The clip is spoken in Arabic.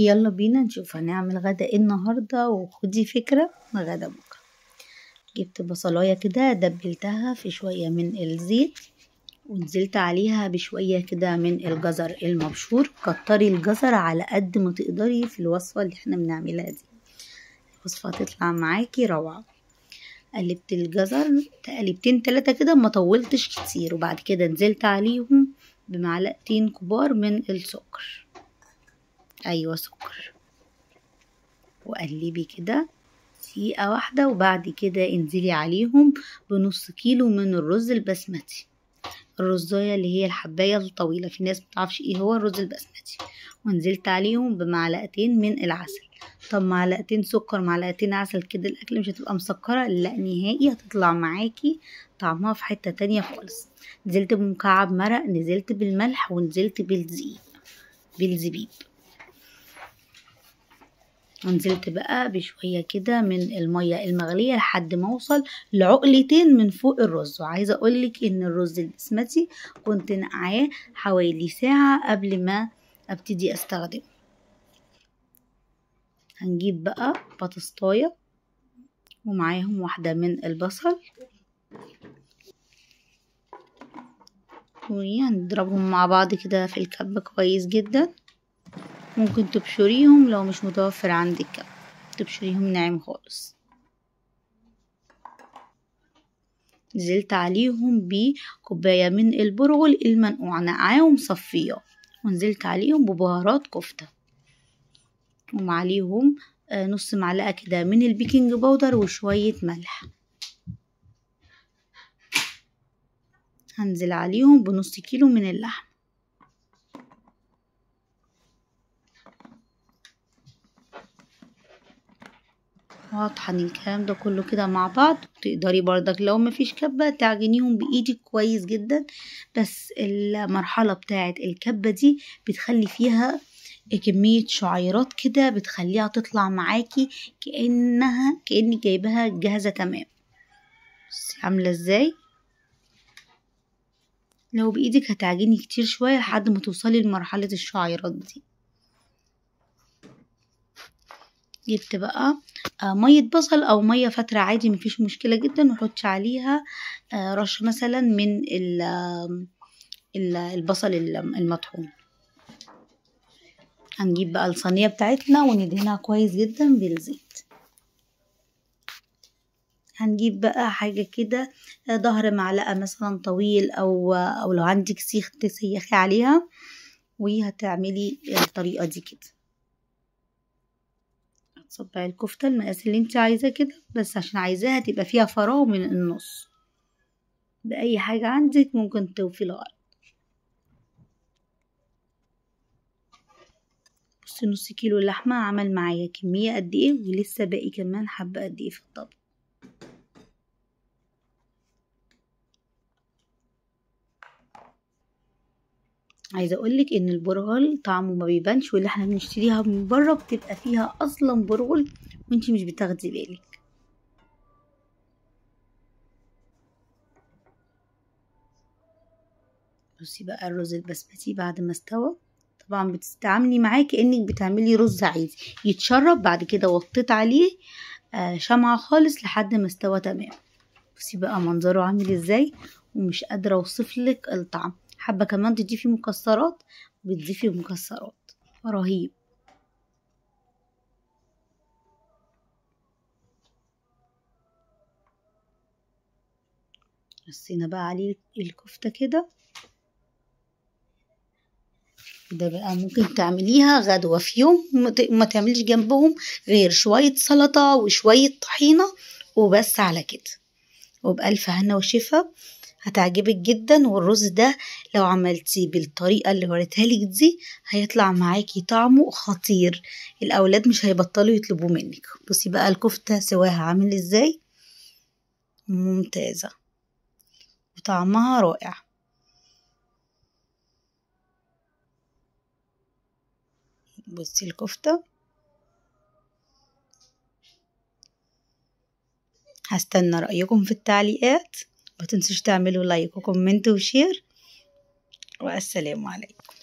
يلا بينا نشوف هنعمل غدا ايه النهاردة، وخدي فكرة غدا بكرة. جبت بصلاية كده دبلتها في شوية من الزيت، ونزلت عليها بشوية كده من الجزر المبشور. كتري الجزر على قد ما تقدري في الوصفة اللي احنا بنعملها دي، الوصفة هتطلع معاكي روعة. قلبت الجزر تقلبتين 3 كده، ما طولتش كتير، وبعد كده نزلت عليهم بمعلقتين كبار من السكر، ايوه سكر، وقلبي كده دقيقة واحدة. وبعد كده انزلي عليهم بنص كيلو من الرز البسمتي، الرزاية اللي هي الحباية الطويلة، في ناس متعرفش ايه هو الرز البسمتي. ونزلت عليهم بمعلقتين من العسل. طب معلقتين سكر معلقتين عسل كده الاكل مش هتبقى مسكرة؟ لا نهائي، هتطلع معاكي طعمها في حتة تانية خالص. نزلت بمكعب مرق، نزلت بالملح، ونزلت بالزبيب. ونزلت بقى بشوية كده من المية المغلية لحد ما اوصل لعقلتين من فوق الرز. وعايزة اقولك ان الرز البسمتي كنت نقعاه حوالي ساعة قبل ما ابتدي استخدمه. هنجيب بقى بطاطاية ومعاهم واحدة من البصل، وهنضربهم مع بعض كده في الكبة كويس جدا. ممكن تبشريهم لو مش متوفر عندك كبة، تبشريهم ناعم خالص. نزلت عليهم بكوباية من البرغل المنقوع، نقعاه ومصفيه. ونزلت عليهم ببهارات كفتة، ومعليهم نص معلقة كده من البيكنج باودر وشوية ملح. هنزل عليهم بنص كيلو من اللحم، وهطحن الكلام ده كله كده مع بعض. تقدري برضك لو مفيش كبة تعجنيهم بايدك كويس جدا، بس المرحلة بتاعت الكبة دي بتخلي فيها كمية شعيرات كده، بتخليها تطلع معاكي كأنك جايبها جاهزة تمام. بصي عاملة ازاي؟ لو بايدك هتعجني كتير شوية لحد ما توصلي لمرحلة الشعيرات دي. جبت بقى مية بصل او مية فترة عادي مفيش مشكلة جدا، وحطي عليها رش مثلا من البصل المطحون. هنجيب بقى الصينية بتاعتنا وندهنها كويس جدا بالزيت. هنجيب بقى حاجة كده ظهر معلقة مثلا طويل، او لو عندك سيخ تسيخي عليها، وهتعملي الطريقة دي كده. هتصبعي الكفتة المقاس اللي انت عايزاه كده، بس عشان عايزاها تبقى فيها فراغ من النص، بأي حاجة عندك ممكن توفي الغرض. بصي نص كيلو لحمة عمل معايا كمية قد ايه، ولسه باقي كمان حبة قد ايه في الطبق. عايزه اقولك ان البرغل طعمه ما بيبانش، واللي احنا بنشتريها من بره بتبقى فيها اصلا برغل وانتي مش بتاخدي بالك. بصي بقى الرز البسمتي بعد ما استوى، طبعا بتستعملي معاه كأنك بتعملي رز عادي، يتشرب. بعد كده وطيت عليه شمعة خالص لحد ما استوى تمام. بصي بقى منظره عامل ازاي، ومش قادرة اوصفلك الطعم. حابة كمان تضيفي مكسرات، بتضيفي مكسرات، رهيب. رصينا بقى عليه الكفتة كده. ده بقى ممكن تعمليها غدوة في يوم، ما تعمليش جنبهم غير شوية سلطة وشوية طحينة وبس على كده، وبألف هنا وشفا. هتعجبك جدا. والرز ده لو عملتيه بالطريقة اللي وريتها لك دي هيطلع معاكي طعمه خطير، الأولاد مش هيبطلوا يطلبوا منك. بصي بقى الكفتة سواها عامل ازاي، ممتازة وطعمها رائع. بصي الكفتة، هستنى رأيكم في التعليقات. ما تنسوش تعملوا لايك وكومنت وشير، والسلام عليكم.